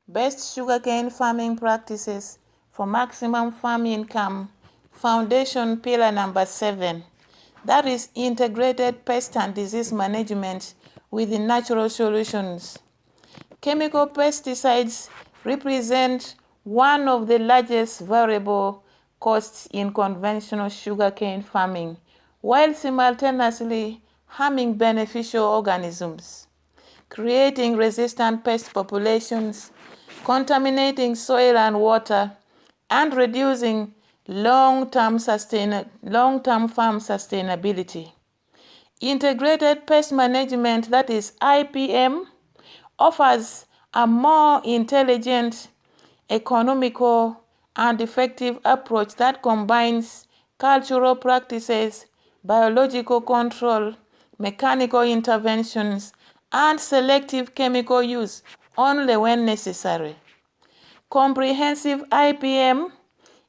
Best sugarcane farming practices for maximum farm income. Foundation pillar number 7. That is integrated pest and disease management with the natural solutions. Chemical pesticides represent one of the largest variable costs in conventional sugarcane farming, while simultaneously harming beneficial organisms, creating resistant pest populations, contaminating soil and water, and reducing long-term farm sustainability. Integrated pest management, that is IPM, offers a more intelligent, economical, and effective approach that combines cultural practices, biological control, mechanical interventions, and selective chemical use only when necessary. Comprehensive IPM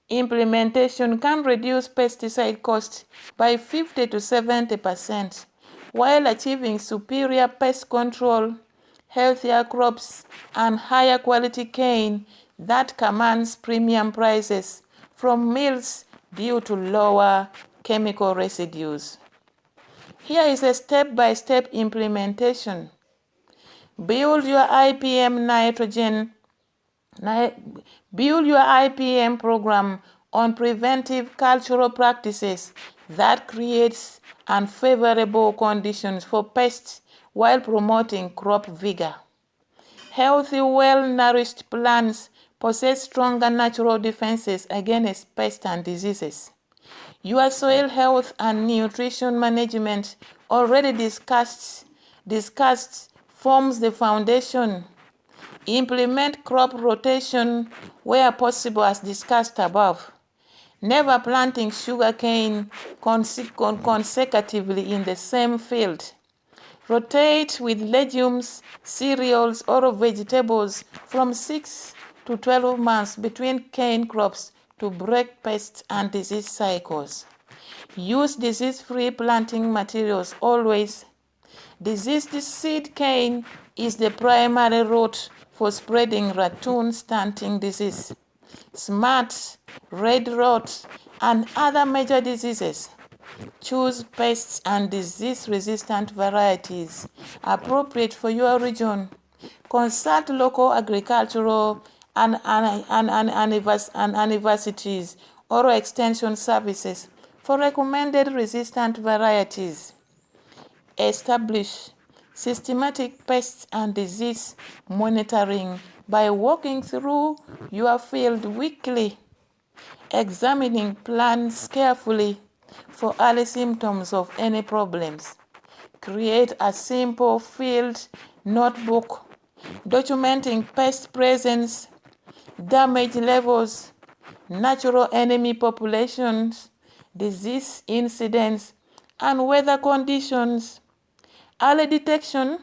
implementation can reduce pesticide costs by 50 to 70% while achieving superior pest control, healthier crops, and higher quality cane that commands premium prices from mills due to lower chemical residues. Here is a step-by-step implementation. Build your IPM program on preventive cultural practices that creates unfavorable conditions for pests while promoting crop vigor. Healthy, well-nourished plants possess stronger natural defenses against pests and diseases. Your soil health and nutrition management, already discussed, forms the foundation. Implement crop rotation where possible as discussed above. Never planting sugarcane consecutively in the same field. Rotate with legumes, cereals, or vegetables from 6 to 12 months between cane crops to break pest and disease cycles. Use disease-free planting materials always. Diseased seed cane is the primary route for spreading ratoon stunting disease, smut, red rot, and other major diseases. Choose pests and disease-resistant varieties appropriate for your region. Consult local agricultural and universities or extension services for recommended resistant varieties. Establish systematic pest and disease monitoring by walking through your field weekly, examining plants carefully for early symptoms of any problems. Create a simple field notebook documenting pest presence, damage levels, natural enemy populations, disease incidents, and weather conditions. Early detection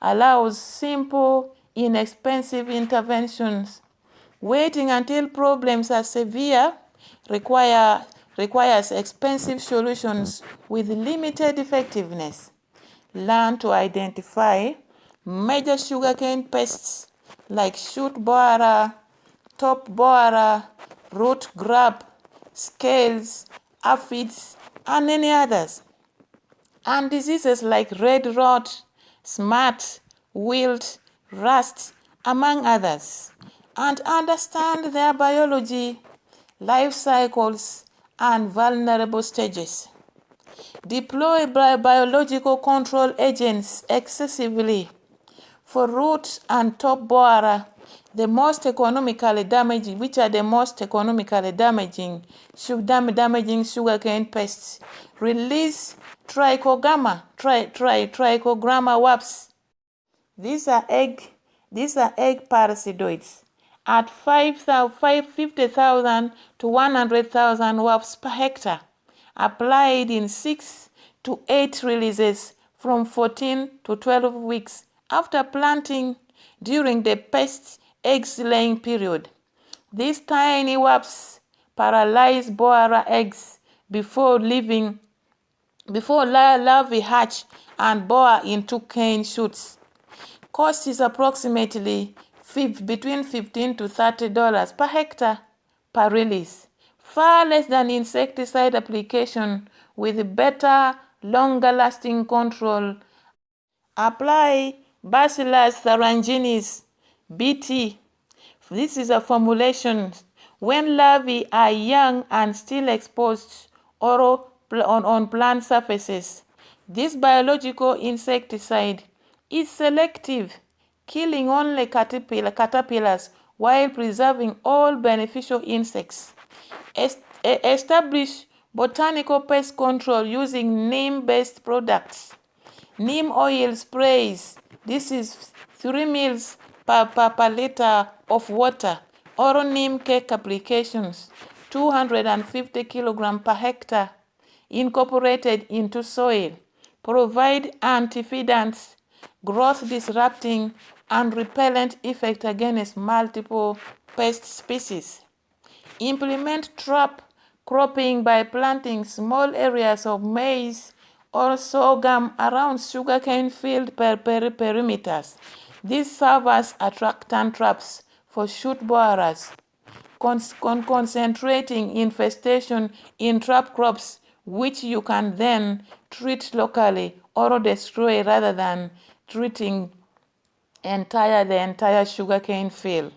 allows simple, inexpensive interventions. Waiting until problems are severe requires expensive solutions with limited effectiveness. Learn to identify major sugarcane pests like shoot borer, top borer, root grub, scales, aphids, and any others. And diseases like red rot, smut, wilt, rust, among others, and understand their biology, life cycles, and vulnerable stages. Deploy biological control agents excessively for root and top borer, the most economically damaging, which are the most economically damaging sugarcane pests. Release trichogramma wasps. These are egg parasitoids at 50,000 to 100,000 wasps per hectare, applied in 6 to 8 releases from 14 to 12 weeks after planting during the pest's eggs laying period. These tiny wasps paralyze borer eggs before larvae hatch and bore into cane shoots. Cost is approximately between $15 to $30 per hectare per release, far less than insecticide application with better, longer-lasting control. Apply Bacillus thuringiensis (BT). This is a formulation when larvae are young and still exposed or on plant surfaces. This biological insecticide is selective, killing only caterpillars while preserving all beneficial insects. Establish botanical pest control using neem-based products. Neem oil sprays. This is 3 ml per liter of water. Or neem cake applications, 250 kg per hectare, incorporated into soil. Provide anti-fidants, growth disrupting and repellent effect against multiple pest species. Implement trap cropping by planting small areas of maize or sorghum around sugarcane field perimeters. These serve as attractant traps for shoot borers, concentrating infestation in trap crops, which you can then treat locally or destroy rather than treating the entire sugarcane field.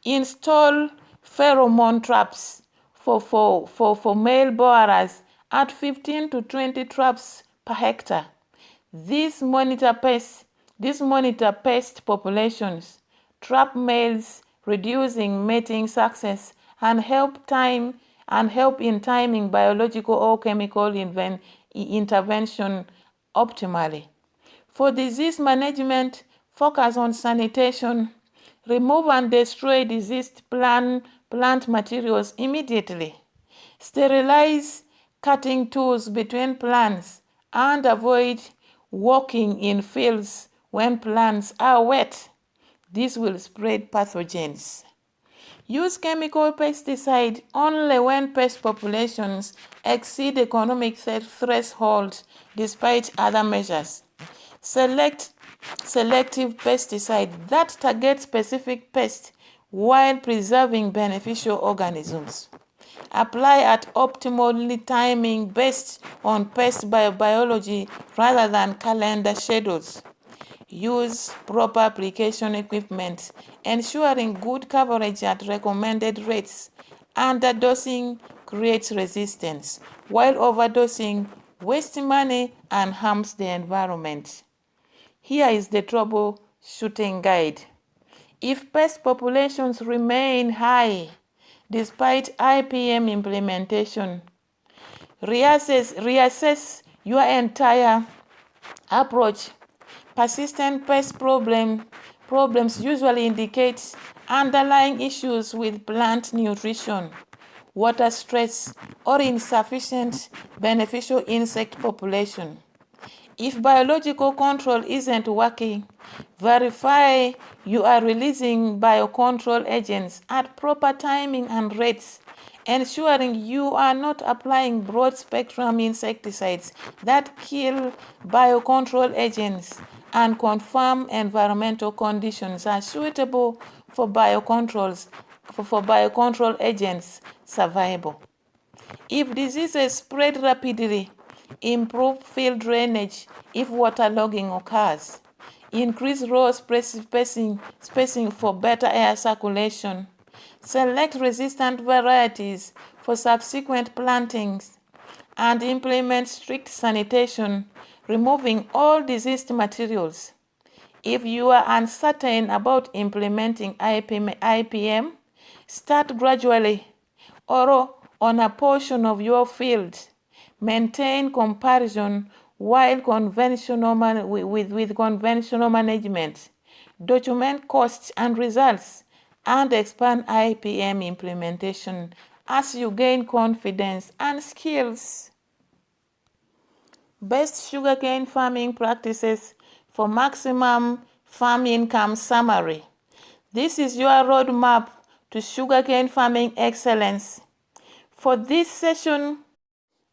Install pheromone traps for male borers at 15 to 20 traps per hectare. These monitor pest populations, trap males, reducing mating success, and help in timing biological or chemical intervention optimally. For disease management, focus on sanitation. Remove and destroy diseased plant materials immediately. Sterilize cutting tools between plants and avoid walking in fields when plants are wet. This will spread pathogens. Use chemical pesticide only when pest populations exceed economic threshold despite other measures. Select selective pesticide that target specific pests while preserving beneficial organisms. Apply at optimal timing based on pest biology rather than calendar schedules. Use proper application equipment, ensuring good coverage at recommended rates. Underdosing creates resistance, while overdosing wastes money and harms the environment. Here is the troubleshooting guide. If pest populations remain high despite IPM implementation, reassess your entire approach. Persistent pest problems usually indicate underlying issues with plant nutrition, water stress, or insufficient beneficial insect population. If biological control isn't working, verify you are releasing biocontrol agents at proper timing and rates, ensuring you are not applying broad-spectrum insecticides that kill biocontrol agents, and confirm environmental conditions are suitable for biocontrol agents survival. If diseases spread rapidly, improve field drainage if waterlogging occurs. Increase row spacing for better air circulation. Select resistant varieties for subsequent plantings. And implement strict sanitation, removing all diseased materials. If you are uncertain about implementing IPM, start gradually or on a portion of your field. Maintain comparison with conventional management. Document costs and results, and expand IPM implementation as you gain confidence and skills. Best sugarcane farming practices for maximum farm income summary. This is your roadmap to sugarcane farming excellence. For this session,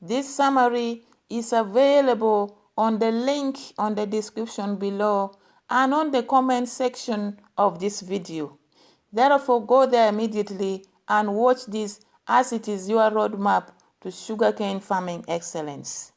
this summary is available on the link on the description below and on the comment section of this video. Therefore, go there immediately and watch this, as it is your roadmap to sugarcane farming excellence.